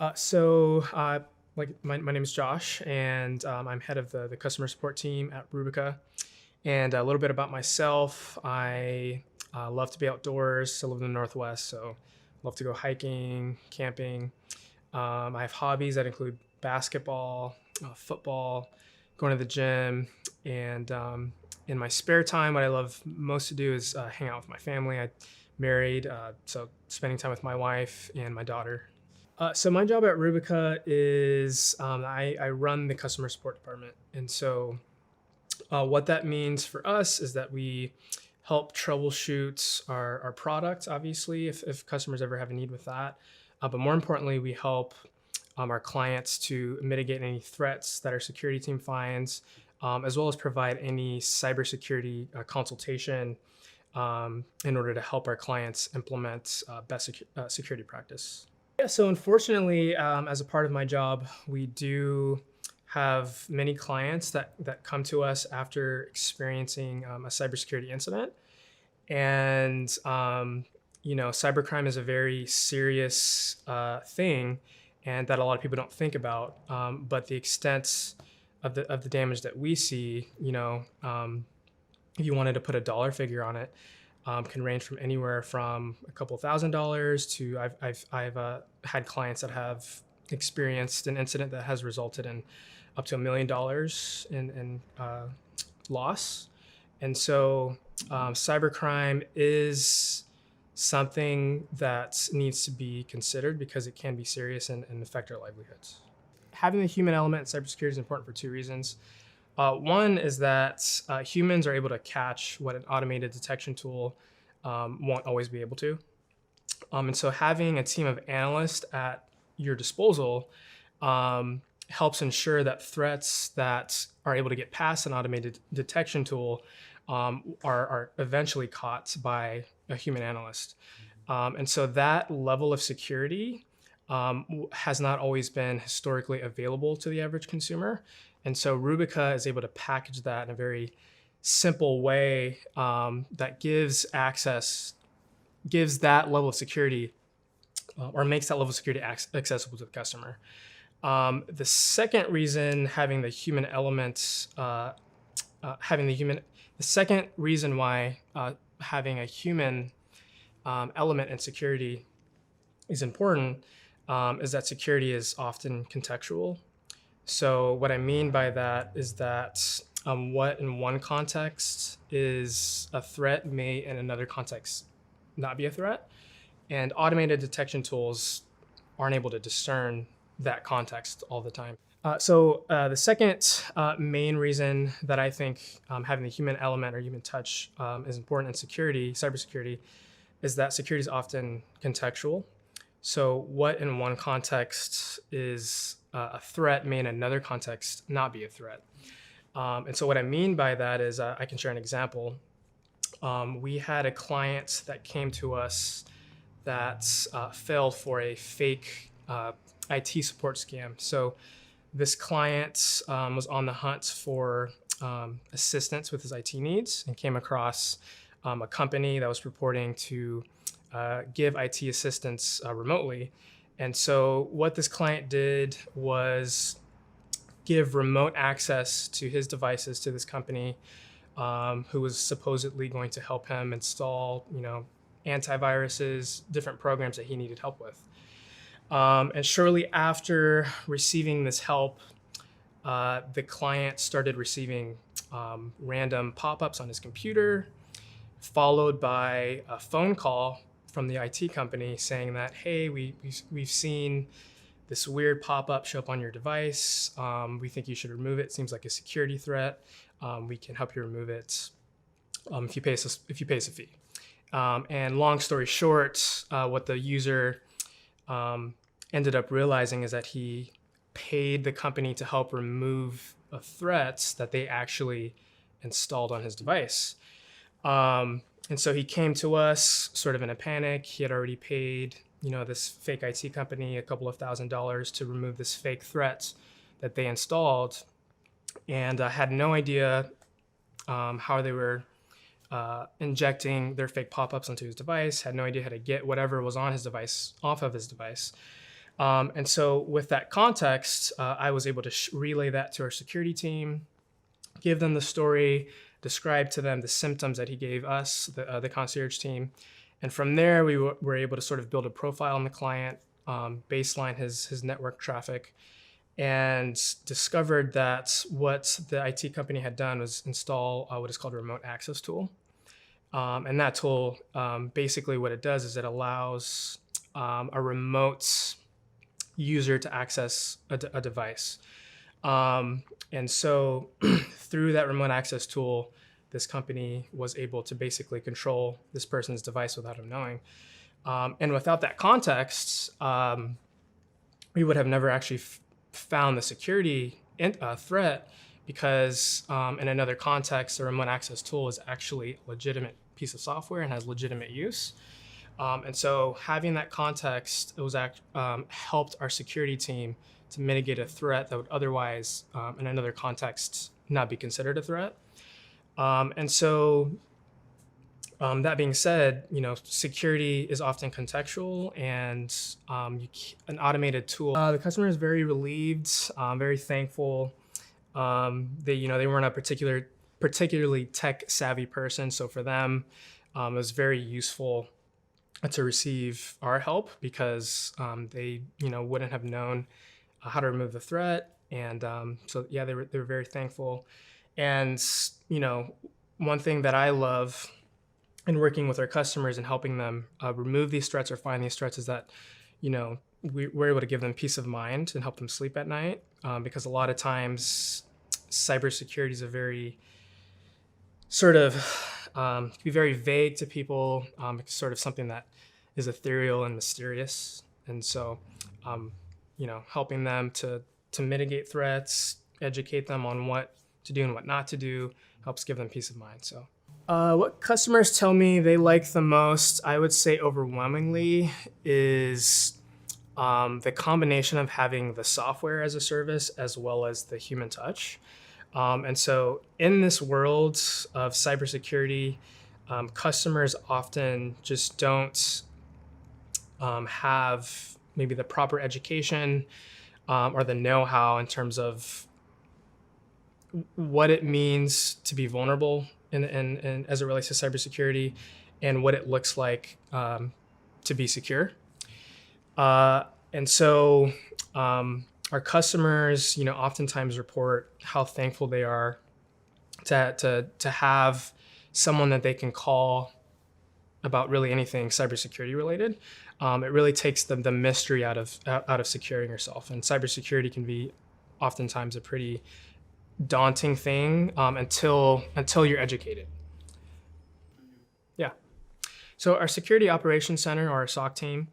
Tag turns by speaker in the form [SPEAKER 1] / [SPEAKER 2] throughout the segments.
[SPEAKER 1] My name is Josh, and I'm head of the customer support team at Rubica. And a little bit about myself: I love to be outdoors. I live in the Northwest, so love to go hiking, camping. I have hobbies that include basketball, football, going to the gym, and in my spare time, what I love most to do is hang out with my family. I'm married, so spending time with my wife and my daughter. So my job at Rubica is I run the customer support department, and so what that means for us is that we help troubleshoot our product, obviously, if customers ever have a need with that. But more importantly, we help our clients to mitigate any threats that our security team finds, as well as provide any cybersecurity consultation in order to help our clients implement best security practice. Yeah, so unfortunately, as a part of my job, we do have many clients that come to us after experiencing a cybersecurity incident. And, cybercrime is a very serious thing and that a lot of people don't think about. But the extent of the damage that we see, if you wanted to put a dollar figure on it, can range from anywhere from a couple $1,000s to I've had clients that have experienced an incident that has resulted in up to $1 million in loss. And so cybercrime is something that needs to be considered because it can be serious and affect our livelihoods. Having the human element in cybersecurity is important for two reasons. One is that humans are able to catch what an automated detection tool won't always be able to. And so having a team of analysts at your disposal helps ensure that threats that are able to get past an automated detection tool are eventually caught by a human analyst. And so that level of security has not always been historically available to the average consumer. And so Rubica is able to package that in a very simple way that gives that level of security or makes that level of security accessible to the customer. The second reason having the human element, the second reason why having a human element in security is important is that security is often contextual. So what I mean by that is that what in one context is a threat may in another context not be a threat. And automated detection tools aren't able to discern that context all the time. The second main reason that I think having the human element or human touch is important in cybersecurity, is that security is often contextual. So what in one context is a threat may in another context not be a threat. And so what I mean by that is I can share an example. We had a client that came to us that failed for a fake IT support scam. So this client was on the hunt for assistance with his IT needs and came across a company that was purporting to give IT assistance remotely. And so what this client did was give remote access to his devices to this company who was supposedly going to help him install, antiviruses, different programs that he needed help with. And shortly after receiving this help, the client started receiving random pop-ups on his computer, followed by a phone call from the IT company saying that, hey, we've seen this weird pop-up show up on your device. We think you should remove it. Seems like a security threat. We can help you remove it if you pay us a fee. And long story short, what the user ended up realizing is that he paid the company to help remove a threat that they actually installed on his device. And so he came to us sort of in a panic. He had already paid, this fake IT company a couple of $1,000s to remove this fake threat that they installed, and had no idea how they were injecting their fake pop-ups onto his device, had no idea how to get whatever was on his device off of his device. And so with that context, I was able to relay that to our security team, give them the story, describe to them the symptoms that he gave us, the concierge team. And from there, we were able to sort of build a profile on the client, baseline his network traffic, and discovered that what the IT company had done was install what is called a remote access tool. And that tool, basically what it does is it allows a remote user to access a device. And so through that remote access tool, this company was able to basically control this person's device without him knowing. And without that context, we would have never actually found the security threat, because in another context, the remote access tool is actually a legitimate piece of software and has legitimate use. And so having that context, it was helped our security team to mitigate a threat that would otherwise, in another context, not be considered a threat. And so that being said, security is often contextual, and an automated tool. The customer is very relieved, very thankful. They weren't a particularly tech savvy person, so for them, it was very useful to receive our help, because they wouldn't have known how to remove the threat. And so yeah, they were very thankful. And one thing that I love in working with our customers and helping them remove these threats or find these threats is that we're able to give them peace of mind and help them sleep at night, because a lot of times cybersecurity is a very sort of can be very vague to people. It's sort of something that is ethereal and mysterious. And so helping them to mitigate threats, educate them on what to do and what not to do, helps give them peace of mind. So what customers tell me they like the most, I would say overwhelmingly, is the combination of having the software as a service as well as the human touch. And so in this world of cybersecurity, customers often just don't have maybe the proper education or the know-how in terms of what it means to be vulnerable in as it relates to cybersecurity, and what it looks like to be secure. And so our customers, oftentimes report how thankful they are to have someone that they can call about really anything cybersecurity related. It really takes the mystery out of securing yourself. And cybersecurity can be oftentimes a pretty daunting thing until you're educated. Yeah. So our Security Operations Center, or our SOC team,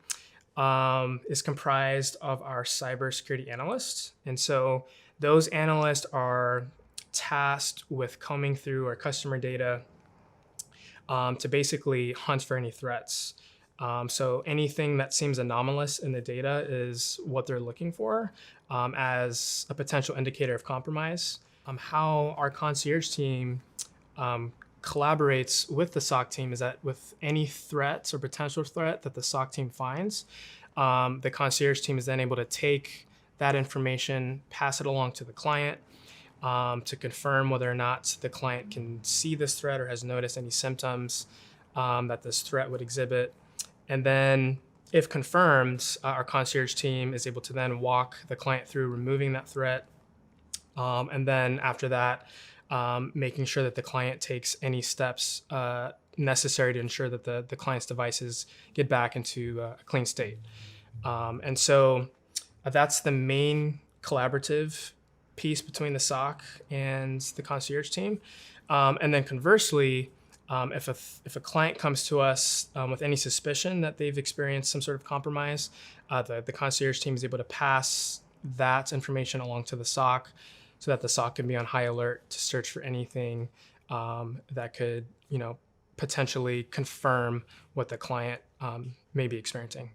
[SPEAKER 1] is comprised of our cybersecurity analysts. And so those analysts are tasked with combing through our customer data to basically hunt for any threats. So anything that seems anomalous in the data is what they're looking for as a potential indicator of compromise. How our concierge team collaborates with the SOC team is that with any threats or potential threat that the SOC team finds, the concierge team is then able to take that information, pass it along to the client to confirm whether or not the client can see this threat or has noticed any symptoms that this threat would exhibit. And then if confirmed, our concierge team is able to then walk the client through removing that threat. And then after that, making sure that the client takes any steps necessary to ensure that the client's devices get back into a clean state. And so that's the main collaborative piece between the SOC and the concierge team. And then conversely, if a client comes to us with any suspicion that they've experienced some sort of compromise, the concierge team is able to pass that information along to the SOC, so that the SOC can be on high alert to search for anything that could, potentially confirm what the client may be experiencing.